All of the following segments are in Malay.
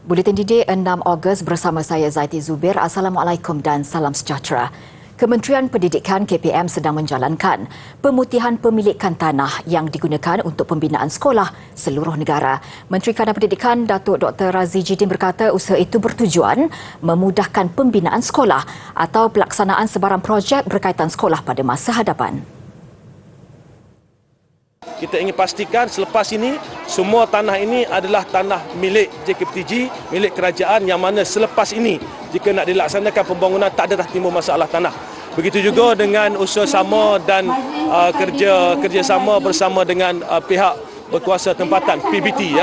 Buletin Didik 6 Ogos bersama saya Zaiti Zubir. Assalamualaikum dan salam sejahtera. Kementerian Pendidikan KPM sedang menjalankan pemutihan pemilikan tanah yang digunakan untuk pembinaan sekolah seluruh negara. Menteri Kanan Pendidikan Datuk Dr. Razi Jidin berkata usaha itu bertujuan memudahkan pembinaan sekolah atau pelaksanaan sebarang projek berkaitan sekolah pada masa hadapan. Kita ingin pastikan selepas ini semua tanah ini adalah tanah milik JKPTG, milik kerajaan, yang mana selepas ini jika nak dilaksanakan pembangunan tak ada timbul masalah tanah. Begitu juga dengan usaha sama dan kerjasama bersama dengan pihak berkuasa tempatan PBT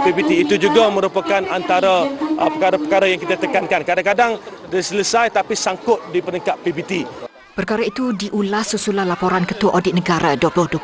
PBT itu juga merupakan antara perkara-perkara yang kita tekankan. Kadang-kadang dah selesai tapi sangkut di peringkat PBT. Perkara itu diulas susulan laporan Ketua Audit Negara 2021.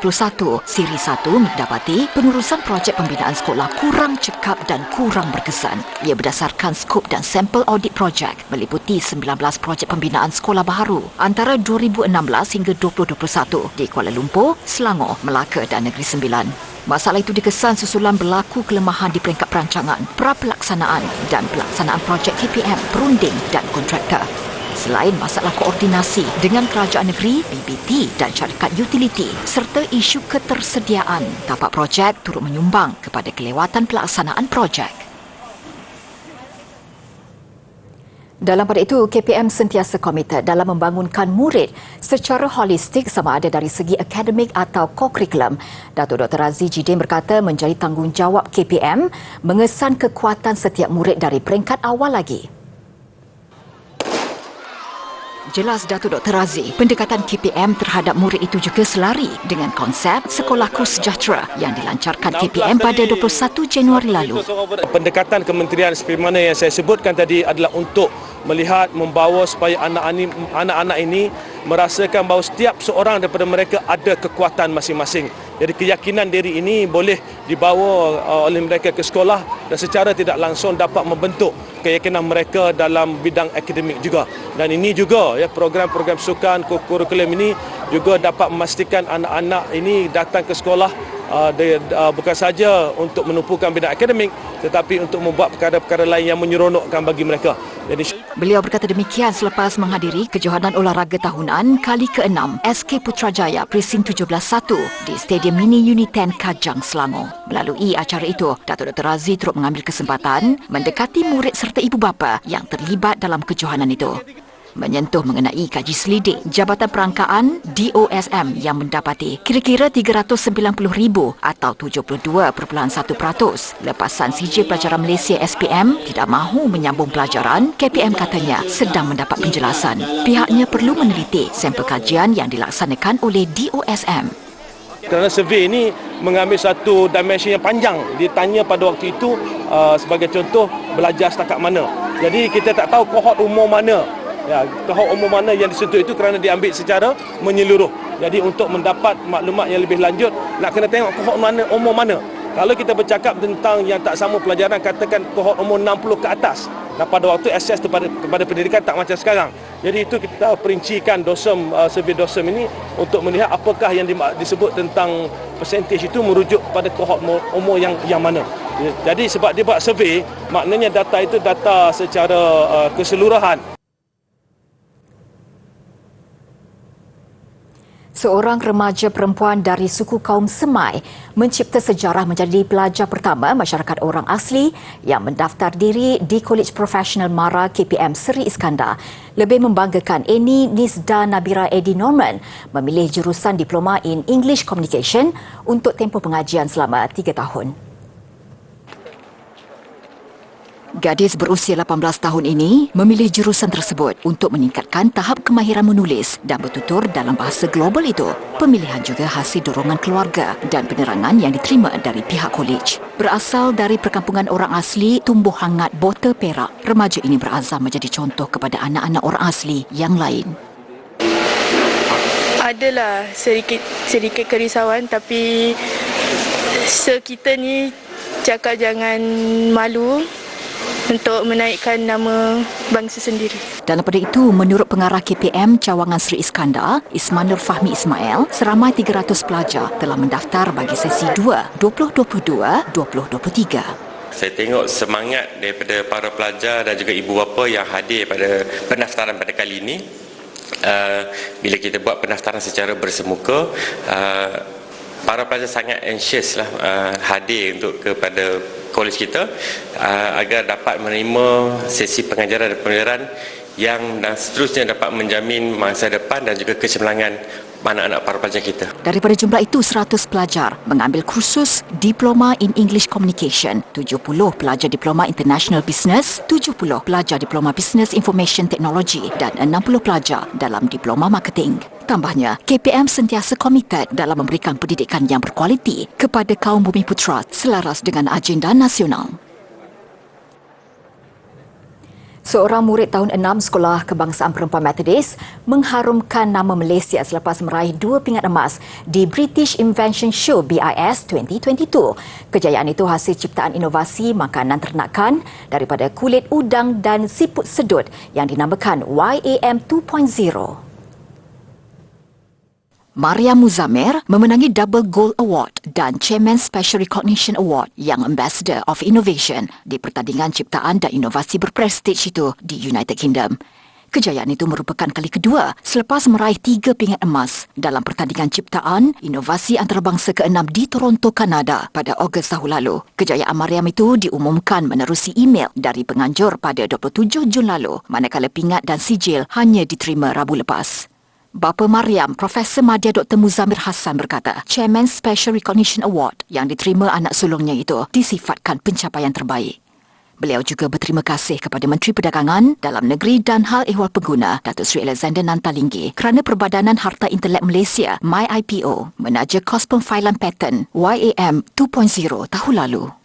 Siri 1 mendapati pengurusan projek pembinaan sekolah kurang cekap dan kurang berkesan. Ia berdasarkan skop dan sampel audit projek meliputi 19 projek pembinaan sekolah baharu antara 2016 hingga 2021 di Kuala Lumpur, Selangor, Melaka dan Negeri Sembilan. Masalah itu dikesan susulan berlaku kelemahan di peringkat perancangan, pra-pelaksanaan dan pelaksanaan projek KPM, perunding dan kontraktor. Selain masalah koordinasi dengan kerajaan negeri, BBT dan syarikat utiliti serta isu ketersediaan, tapak projek turut menyumbang kepada kelewatan pelaksanaan projek. Dalam pada itu, KPM sentiasa komited dalam membangunkan murid secara holistik sama ada dari segi akademik atau co-curriculum. Datuk Dr. Razi Jidin berkata menjadi tanggungjawab KPM mengesan kekuatan setiap murid dari peringkat awal lagi. Jelas Datuk Dr. Razi, pendekatan KPM terhadap murid itu juga selari dengan konsep Sekolahku Sejahtera yang dilancarkan KPM pada 21 Januari lalu. Pendekatan kementerian seperti mana yang saya sebutkan tadi adalah untuk melihat, membawa supaya anak-anak ini merasakan bahawa setiap seorang daripada mereka ada kekuatan masing-masing. Jadi keyakinan diri ini boleh dibawa oleh mereka ke sekolah dan secara tidak langsung dapat membentuk keyakinan mereka dalam bidang akademik juga. Dan ini juga program-program sukan kurikulum ini juga dapat memastikan anak-anak ini datang ke sekolah bukan saja untuk menumpukan bidang akademik tetapi untuk membuat perkara-perkara lain yang menyeronokkan bagi mereka. Beliau berkata demikian selepas menghadiri kejohanan olahraga tahunan kali ke-6 SK Putrajaya Presin 17-1 di Stadium Mini Unit 10 Kajang, Selangor. Melalui acara itu, Datuk Dr. Razi turut mengambil kesempatan mendekati murid serta ibu bapa yang terlibat dalam kejohanan itu. Menyentuh mengenai kaji selidik Jabatan Perangkaan DOSM yang mendapati kira-kira 390,000 atau 72.1% lepasan CJ Pelajaran Malaysia SPM tidak mahu menyambung pelajaran. KPM katanya sedang mendapat penjelasan. Pihaknya perlu meneliti sampel kajian yang dilaksanakan oleh DOSM. Kerana survey ini mengambil satu dimensi yang panjang. Ditanya pada waktu itu sebagai contoh belajar setakat mana. Jadi kita tak tahu kohort umur mana. Kohort umur mana yang disentuh itu kerana diambil secara menyeluruh. Jadi untuk mendapat maklumat yang lebih lanjut, nak kena tengok kohort umur mana. Kalau kita bercakap tentang yang tak sama pelajaran, katakan kohort umur 60 ke atas. Dan pada waktu akses kepada pendidikan tak macam sekarang. Jadi itu kita perincikan survey DOSM ini untuk melihat apakah yang disebut tentang persentage itu merujuk pada kohort umur yang mana. Jadi sebab dia buat survey, maknanya data itu data secara keseluruhan. Seorang remaja perempuan dari suku kaum Semai mencipta sejarah menjadi pelajar pertama masyarakat orang asli yang mendaftar diri di Kolej Profesional Mara KPM Seri Iskandar. Lebih membanggakan, Eni Nisda Nabira Edi Norman memilih jurusan Diploma in English Communication untuk tempoh pengajian selama 3 tahun. Gadis berusia 18 tahun ini memilih jurusan tersebut untuk meningkatkan tahap kemahiran menulis dan bertutur dalam bahasa global itu. Pemilihan juga hasil dorongan keluarga dan penerangan yang diterima dari pihak kolej. Berasal dari perkampungan orang asli Tumbuh Hangat Bota Perak, remaja ini berazam menjadi contoh kepada anak-anak orang asli yang lain. Adalah sedikit kerisauan, tapi kita ni cakap jangan malu untuk menaikkan nama bangsa sendiri. Dalam pada itu, menurut pengarah KPM Cawangan Seri Iskandar, Ismanur Fahmi Ismail, seramai 300 pelajar telah mendaftar bagi sesi 2 2022-2023. Saya tengok semangat daripada para pelajar dan juga ibu bapa yang hadir pada pendaftaran pada kali ini. Bila kita buat pendaftaran secara bersemuka, para pelajar sangat anxious lah hadir untuk kepada kolej kita agar dapat menerima sesi pengajaran dan pembelajaran yang dan seterusnya dapat menjamin masa depan dan juga kecemerlangan anak-anak para pelajar kita. Daripada jumlah itu, 100 pelajar mengambil kursus Diploma in English Communication, 70 pelajar Diploma International Business, 70 pelajar Diploma Business Information Technology dan 60 pelajar dalam Diploma Marketing. Tambahnya, KPM sentiasa komited dalam memberikan pendidikan yang berkualiti kepada kaum Bumiputera selaras dengan agenda nasional. Seorang murid tahun 6 Sekolah Kebangsaan Perempuan Methodist mengharumkan nama Malaysia selepas meraih 2 pingat emas di British Invention Show BIS 2022. Kejayaan itu hasil ciptaan inovasi makanan ternakan daripada kulit udang dan siput sedut yang dinamakan YAM 2.0. Maria Muzammir memenangi Double Gold Award dan Chairman Special Recognition Award yang Ambassador of Innovation di pertandingan ciptaan dan inovasi berprestij itu di United Kingdom. Kejayaan itu merupakan kali kedua selepas meraih 3 pingat emas dalam pertandingan ciptaan inovasi antarabangsa ke-6 di Toronto, Kanada pada Ogos tahun lalu. Kejayaan Mariam itu diumumkan menerusi email dari penganjur pada 27 Jun lalu, manakala pingat dan sijil hanya diterima Rabu lepas. Bapa Mariam, Profesor Madya Dr. Muzammir Hassan berkata, Chairman Special Recognition Award yang diterima anak sulungnya itu disifatkan pencapaian terbaik. Beliau juga berterima kasih kepada Menteri Perdagangan, Dalam Negeri dan Hal Ehwal Pengguna, Datuk Seri Alexander Nantalinggi kerana Perbadanan Harta Intelek Malaysia, MyIPO, menaja kos pemfailan paten YAM 2.0 tahun lalu.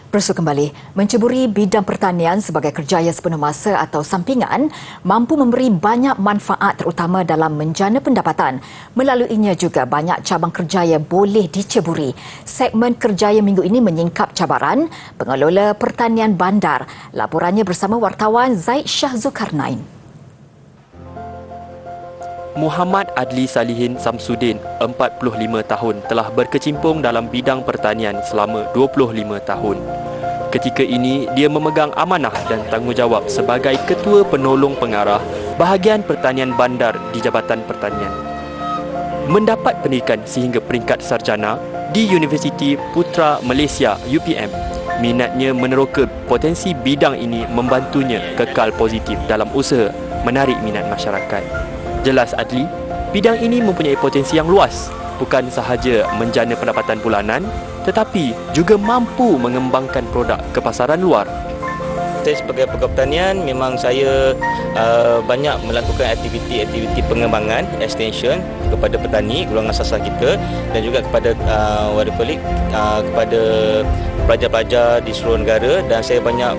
Bersua kembali, menceburi bidang pertanian sebagai kerjaya sepenuh masa atau sampingan mampu memberi banyak manfaat terutama dalam menjana pendapatan. Melaluinya juga banyak cabang kerjaya boleh diceburi. Segmen kerjaya minggu ini menyingkap cabaran pengelola pertanian bandar. Laporannya bersama wartawan Zaid Shah Zulkarnain. Muhammad Adli Salihin Samsudin, 45 tahun, telah berkecimpung dalam bidang pertanian selama 25 tahun. Ketika ini, dia memegang amanah dan tanggungjawab sebagai Ketua Penolong Pengarah Bahagian Pertanian Bandar di Jabatan Pertanian. Mendapat pendidikan sehingga peringkat sarjana di Universiti Putra Malaysia UPM, minatnya meneroka potensi bidang ini membantunya kekal positif dalam usaha menarik minat masyarakat. Jelas Adli, bidang ini mempunyai potensi yang luas, bukan sahaja menjana pendapatan bulanan, tetapi juga mampu mengembangkan produk ke pasaran luar. Saya sebagai pegawai pertanian, memang saya banyak melakukan aktiviti-aktiviti pengembangan, extension kepada petani, golongan asas kita dan juga kepada kepada pelajar-pelajar di seluruh negara, dan saya banyak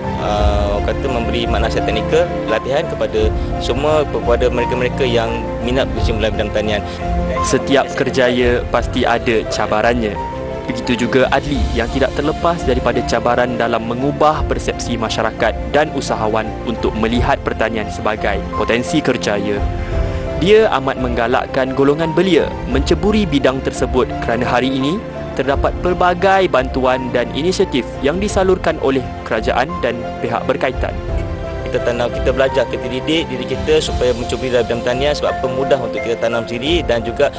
memberi nasihat teknikal, latihan kepada semua, kepada mereka-mereka yang minat berkecimpung dalam bidang pertanian. Setiap kerjaya pasti ada cabarannya. Begitu juga Adli yang tidak terlepas daripada cabaran dalam mengubah persepsi masyarakat dan usahawan untuk melihat pertanian sebagai potensi kerjaya. Dia amat menggalakkan golongan belia menceburi bidang tersebut kerana hari ini terdapat pelbagai bantuan dan inisiatif yang disalurkan oleh kerajaan dan pihak berkaitan. Kita belajar, kita didik diri kita supaya mencuburi dalam bidang pertanian, sebab mudah untuk kita tanam sendiri, dan juga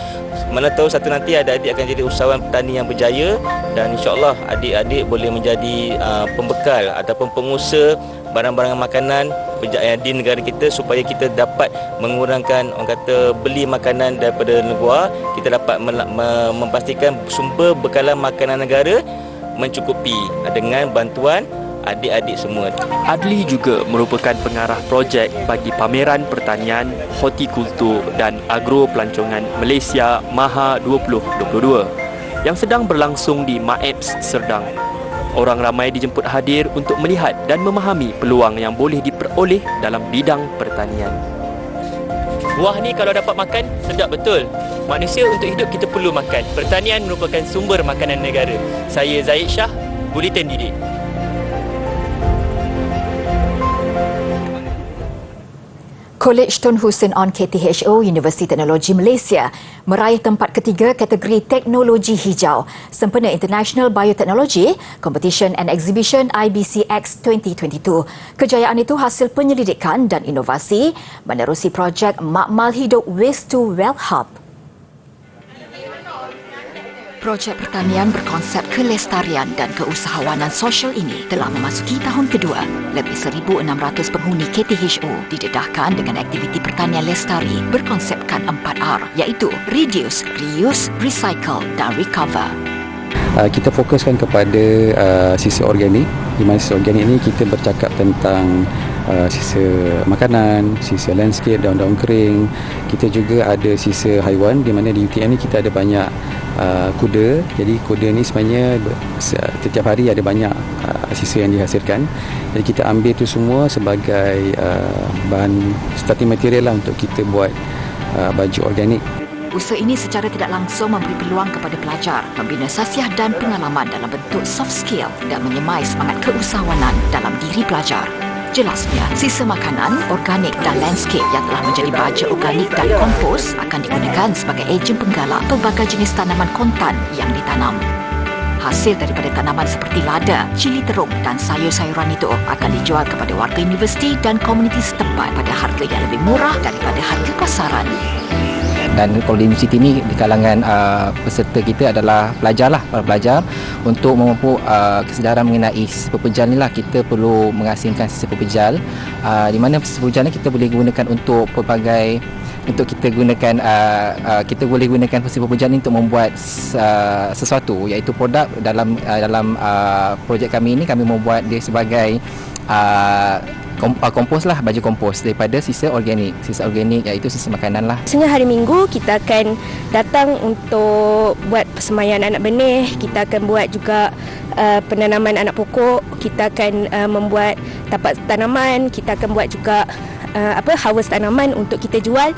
mana tahu satu nanti adik-adik akan jadi usahawan petani yang berjaya, dan insya-Allah adik-adik boleh menjadi pembekal ataupun pengusaha barang-barang makanan di negara kita, supaya kita dapat mengurangkan beli makanan daripada luar. Kita dapat memastikan sumber bekalan makanan negara mencukupi dengan bantuan adik-adik semua. Adli juga merupakan pengarah projek bagi pameran pertanian, hortikultur dan agro pelancongan Malaysia MAHA 2022 yang sedang berlangsung di MAEPS Serdang. orang ramai dijemput hadir untuk melihat dan memahami peluang yang boleh diperoleh dalam bidang pertanian. Buah ni kalau dapat makan, sedap betul. Manusia untuk hidup kita perlu makan. Pertanian merupakan sumber makanan negara. Saya Zaid Shah, Bulletin Didik. College Tun Hussein On KTHO Universiti Teknologi Malaysia meraih tempat ketiga kategori teknologi hijau sempena International Biotechnology Competition and Exhibition IBCX 2022. Kejayaan itu hasil penyelidikan dan inovasi menerusi projek Makmal Hidup Waste to Wealth Hub. Projek pertanian berkonsep kelestarian dan keusahawanan sosial ini telah memasuki tahun kedua. Lebih 1,600 penghuni KTHO didedahkan dengan aktiviti pertanian lestari berkonsepkan 4R iaitu Reduce, Reuse, Recycle dan Recover. Kita fokuskan kepada sisa organik. Di mana sisa organik ini kita bercakap tentang sisa makanan, sisa landscape, daun-daun kering. Kita juga ada sisa haiwan di mana di UTM ni kita ada banyak kuda. Jadi kuda ni sebenarnya setiap hari ada banyak sisa yang dihasilkan. Jadi kita ambil itu semua sebagai bahan starting material lah untuk kita buat baju organik. Usaha ini secara tidak langsung memberi peluang kepada pelajar membina sasiah dan pengalaman dalam bentuk soft skill dan menyemai semangat keusahawanan dalam diri pelajar. Jelasnya, sisa makanan, organik dan landscape yang telah menjadi baja organik dan kompos akan digunakan sebagai ejen penggalak pelbagai jenis tanaman kontan yang ditanam. Hasil daripada tanaman seperti lada, cili terung dan sayur-sayuran itu akan dijual kepada warga universiti dan komuniti setempat pada harga yang lebih murah daripada harga pasaran. Dan kalau di universiti ini di kalangan peserta kita adalah para pelajar untuk memupuk kesedaran mengenai sisa pepejal inilah kita perlu mengasingkan sisa pepejal di mana sisa pepejal ni kita boleh gunakan untuk pelbagai kita boleh gunakan sisa pepejal ini untuk membuat sesuatu iaitu produk dalam projek kami ini kami membuat dia sebagai kompos lah, baju kompos daripada sisa organik iaitu sisa makanan lah. Biasanya hari Minggu kita akan datang untuk buat persemaian anak benih, kita akan buat juga penanaman anak pokok, kita akan membuat tapak tanaman, kita akan buat juga harvest tanaman untuk kita jual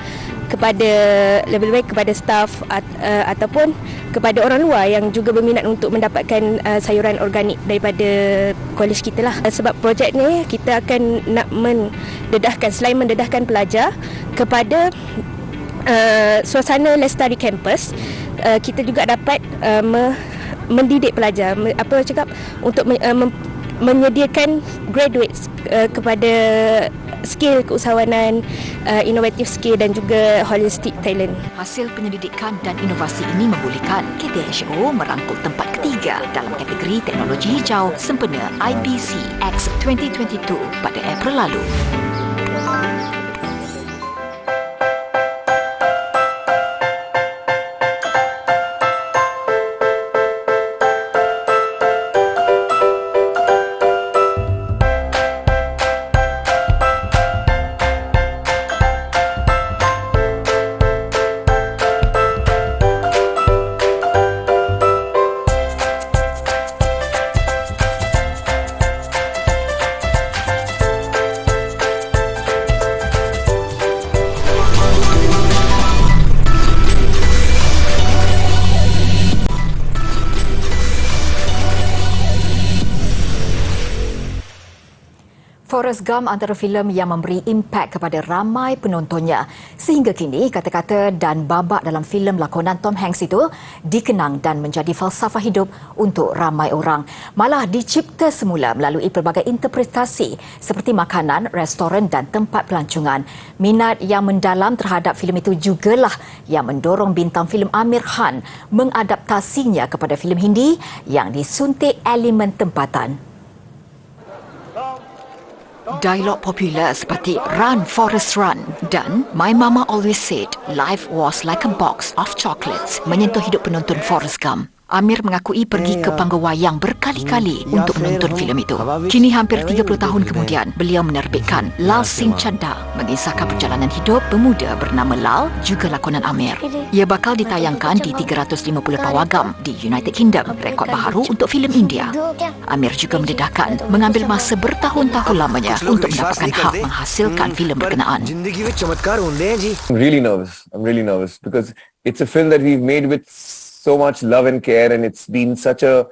kepada lebih baik kepada staf ataupun kepada orang luar yang juga berminat untuk mendapatkan sayuran organik daripada kolej kita lah. Sebab projek ni kita akan nak selain mendedahkan pelajar kepada suasana lestari kampus, kita juga dapat mendidik pelajar untuk menyediakan graduates kepada skill keusahawanan, inovatif skill dan juga holistic talent. Hasil penyelidikan dan inovasi ini membolehkan KTHO merangkul tempat ketiga dalam kategori teknologi hijau sempena IBCX 2022 pada April lalu. Forrest Gump antara filem yang memberi impak kepada ramai penontonnya. Sehingga kini, kata-kata dan babak dalam filem lakonan Tom Hanks itu dikenang dan menjadi falsafah hidup untuk ramai orang. Malah dicipta semula melalui pelbagai interpretasi seperti makanan, restoran dan tempat pelancongan. Minat yang mendalam terhadap filem itu jugalah yang mendorong bintang filem Amir Khan mengadaptasinya kepada filem Hindi yang disuntik elemen tempatan. Dialog popular seperti Run Forrest Run dan My Mama Always Said Life Was Like a Box of Chocolates menyentuh hidup penonton Forrest Gump. Amir mengakui pergi ke panggung wayang berkali-kali untuk menonton filem itu. Kini hampir 30 tahun kemudian, beliau menerbitkan Lal Singh Chadda, mengisahkan perjalanan hidup pemuda bernama Lal, juga lakonan Amir. Ia bakal ditayangkan di 350 pawagam di United Kingdom, rekod baharu untuk filem India. Amir juga mendedahkan mengambil masa bertahun-tahun lamanya untuk mendapatkan hak menghasilkan filem berkenaan. I'm really nervous because it's a film that we've made with so much love and care, and it's been such a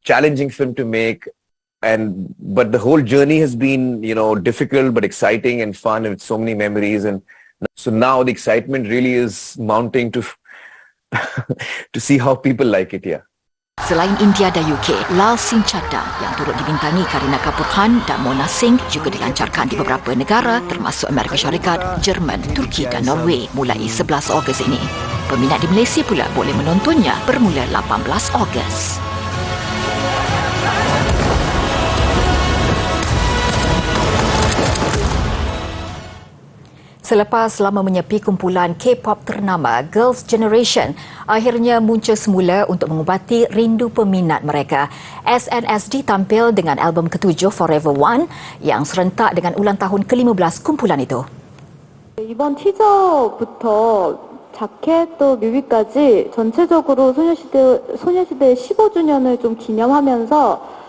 challenging film to make, but the whole journey has been, difficult but exciting and fun, and with so many memories. And so now the excitement really is mounting to to see how people like it. Selain India dan UK, Lal Singh Chadda yang turut dibintangi Kareena Kapoor Khan dan Mona Singh juga dilancarkan di beberapa negara termasuk Amerika Syarikat, Jerman, Turki dan Norway mulai 11 Ogos ini. Peminat di Malaysia pula boleh menontonnya bermula 18 Ogos. Selepas lama menyepi, kumpulan K-pop ternama Girls' Generation akhirnya muncul semula untuk mengubati rindu peminat mereka. SNSD tampil dengan album ke-7 Forever One yang serentak dengan ulang tahun ke-15 kumpulan itu. 이번 티저부터 자켓 또 뮤비까지 전체적으로 소녀시대의 15주년을 좀 기념하면서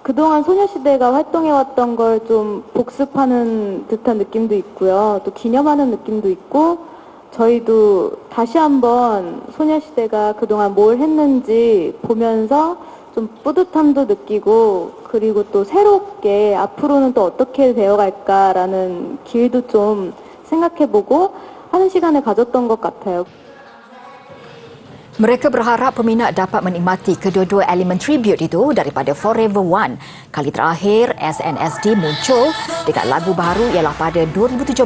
그동안 소녀시대가 활동해왔던 걸 좀 복습하는 듯한 느낌도 있고요. 또 기념하는 느낌도 있고, 저희도 다시 한번 소녀시대가 그동안 뭘 했는지 보면서 좀 뿌듯함도 느끼고, 그리고 또 새롭게 앞으로는 또 어떻게 되어갈까라는 길도 좀 생각해보고 하는 시간을 가졌던 것 같아요. Mereka berharap peminat dapat menikmati kedua-dua elemen tribute itu daripada Forever One. Kali terakhir SNSD muncul dengan lagu baru ialah pada 2017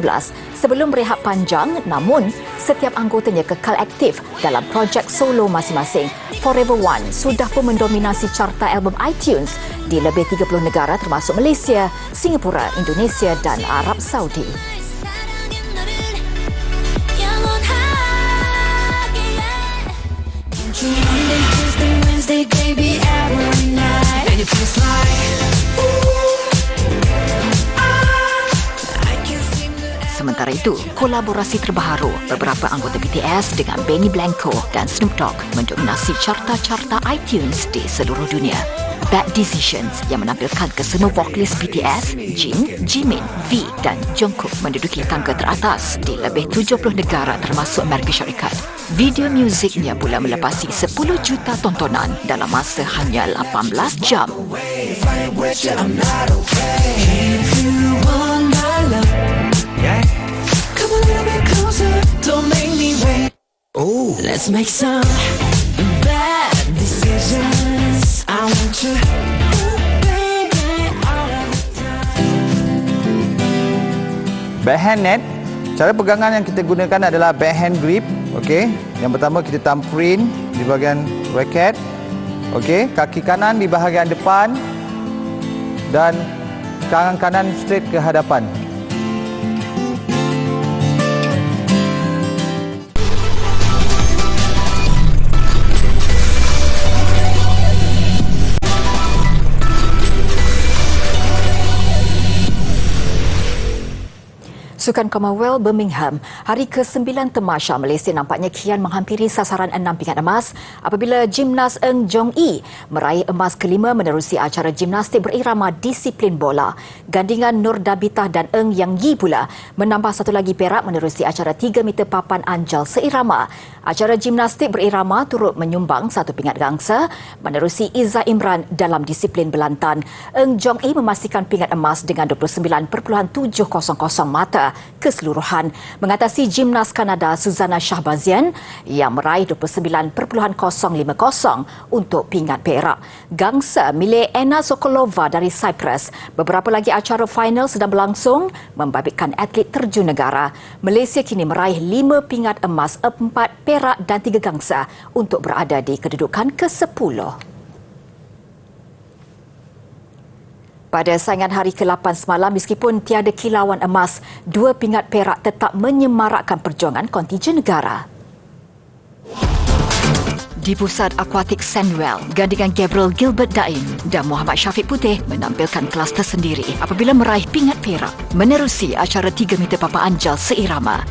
sebelum berehat panjang, namun setiap anggotanya kekal aktif dalam projek solo masing-masing. Forever One sudah pun mendominasi carta album iTunes di lebih 30 negara termasuk Malaysia, Singapura, Indonesia dan Arab Saudi. Sementara itu, kolaborasi terbaru beberapa anggota BTS dengan Benny Blanco dan Snoop Dogg mendominasi carta-carta iTunes di seluruh dunia. Bad Decisions yang menampilkan kesemua vokalis BTS, Jin, Jimin, V dan Jungkook menduduki tangga teratas di lebih 70 negara termasuk Amerika Syarikat. Video musiknya pula melepasi 10 juta tontonan dalam masa hanya 18 jam. Let's make some bad decisions. I want you, baby, all of the time. Backhand net, cara pegangan yang kita gunakan adalah backhand grip. Okey, yang pertama kita thumbprint di bahagian racket. Okey, kaki kanan di bahagian depan dan tangan kanan straight ke hadapan. Sukan Commonwealth Birmingham, hari ke-9 Tamasya Malaysia nampaknya kian menghampiri sasaran 6 pingat emas apabila gimnas Eng Jong Ee meraih emas kelima menerusi acara gimnastik berirama disiplin bola. Gandingan Nur Dabitah dan Eng Yang Yi pula menambah satu lagi perak menerusi acara 3 meter papan anjal seirama. Acara gimnastik berirama turut menyumbang satu pingat gangsa menerusi Iza Imran dalam disiplin belantan. Eng Jong Ee memastikan pingat emas dengan 29.700 mata keseluruhan mengatasi gimnas Kanada Suzana Shahbazian yang meraih 29.050 untuk pingat perak. Gangsa milik Anna Sokolova dari Cyprus. Beberapa lagi acara final sedang berlangsung membabitkan atlet terjun negara. Malaysia kini meraih 5 pingat emas, 4 perak dan 3 gangsa untuk berada di kedudukan ke-10. Pada saingan hari ke-8 semalam, meskipun tiada kilauan emas, 2 pingat perak tetap menyemarakkan perjuangan kontingen negara. Di Pusat Akuatik Sandwell, gandingan Gabriel Gilbert Daim dan Muhammad Syafiq Putih menampilkan kelas tersendiri apabila meraih pingat perak menerusi acara 3 meter papan anjal seirama.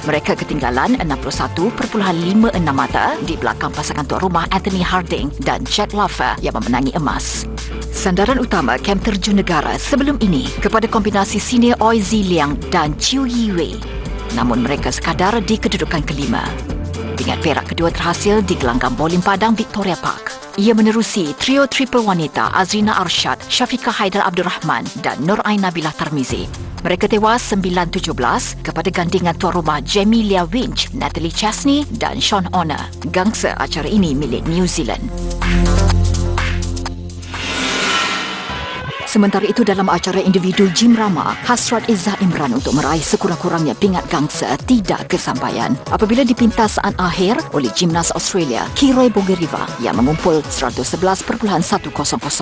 Mereka ketinggalan 61.56 mata di belakang pasangan tuan rumah Anthony Harding dan Chad Laffer yang memenangi emas. Sandaran utama kem terjun negara sebelum ini kepada kombinasi senior Oi Zi Liang dan Chiu Yi Wei. Namun mereka sekadar di kedudukan kelima. Pingat perak kedua terhasil di gelanggang bowling Padang Victoria Park. Ia menerusi trio triple wanita Azrina Arshad, Syafiqah Haidar Abdul Rahman dan Nur Ain Nabilah Tarmizi. Mereka tewas 9-17 kepada gandingan tuan rumah Jamie Lia Winch, Natalie Chesney dan Sean Honor. Gangsa acara ini milik New Zealand. Sementara itu dalam acara individu Jim Rama, hasrat Izzah Imran untuk meraih sekurang-kurangnya pingat gangsa tidak kesampaian apabila dipintas saat akhir oleh gimnas Australia Kiroi Bogeriva yang mengumpul 111.100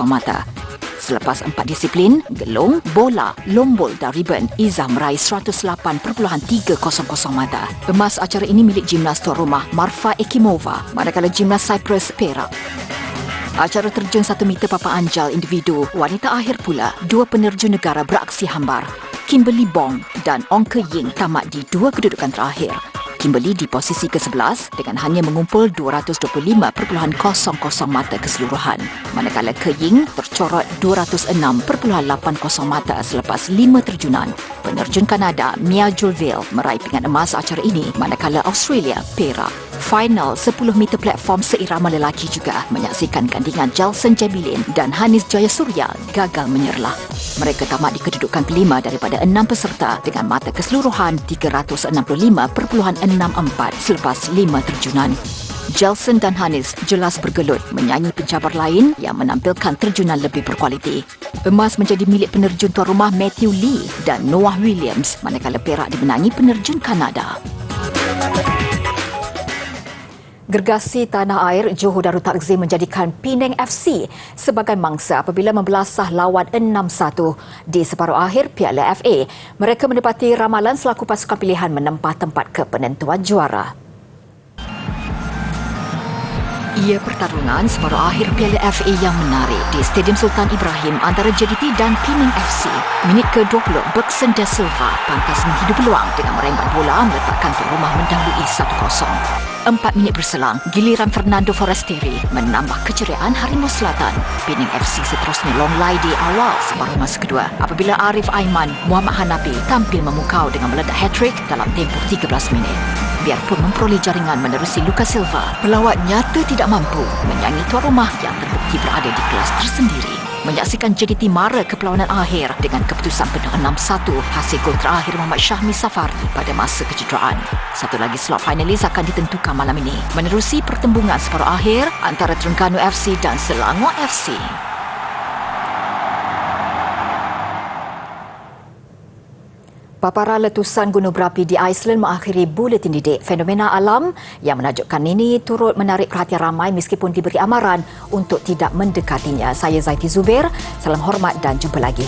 mata. Selepas 4 disiplin, gelung, bola, lombol dan ribbon, Izzah meraih 108.300 mata. Emas acara ini milik gimnas tuan rumah Marfa Ekimova, manakala gimnas Cyprus perak. Acara terjun 1 meter papan anjal individu wanita akhir pula, 2 penerjun negara beraksi hambar. Kimberly Bong dan Ong Ke Ying tamat di 2 kedudukan terakhir. Kimberly di posisi ke-11 dengan hanya mengumpul 225.00 mata keseluruhan. Manakala Ke Ying tercorot 206.80 mata selepas 5 terjunan. Penerjun Kanada Mia Julville meraih pingat emas acara ini manakala Australia perak. Final 10 meter platform seirama lelaki juga menyaksikan gandingan Jelson Jabilin dan Hanis Jayasurya gagal menyerlah. Mereka tamat di kedudukan kelima daripada 6 peserta dengan mata keseluruhan 365.64 selepas 5 terjunan. Jelson dan Hanis jelas bergelut menyanyi pencabar lain yang menampilkan terjunan lebih berkualiti. Emas menjadi milik penerjun tuan rumah Matthew Lee dan Noah Williams manakala perak dimenangi penerjun Kanada. Gergasi tanah air Johor Darul Takzim menjadikan Penang FC sebagai mangsa apabila membelasah lawan 6-1 di separuh akhir Piala FA. Mereka menepati ramalan selaku pasukan pilihan menempah tempat ke penentuan juara. Ia pertarungan separuh akhir Piala FA yang menarik di Stadium Sultan Ibrahim antara JDT dan Penang FC. Minit ke-20, Bergson Da Silva pantas menghidu peluang dengan merembat bola meletakkan tuan rumah mendahului 1-0. 4 minit berselang, giliran Fernando Forestieri menambah keceriaan Harimau Selatan. Penang FC seterusnya longlai di awal separuh masa kedua apabila Arif Aiman Muhammad Hanafi tampil memukau dengan meledak hat-trick dalam tempoh 13 minit. Biarpun memperoleh jaringan menerusi Lucas Silva, pelawat nyata tidak mampu menyanyi tuan rumah yang terbukti berada di kelas tersendiri. Menyaksikan JDT mara ke perlawanan akhir dengan keputusan penuh 6-1 hasil gol terakhir Muhammad Syahmi Safari pada masa kecederaan. Satu lagi slot finalis akan ditentukan malam ini menerusi pertembungan separuh akhir antara Terengganu FC dan Selangor FC. Paparan letusan gunung berapi di Iceland mengakhiri buletin didik. Fenomena alam yang menakjubkan ini turut menarik perhatian ramai meskipun diberi amaran untuk tidak mendekatinya. Saya Zaiti Zubair, salam hormat dan jumpa lagi.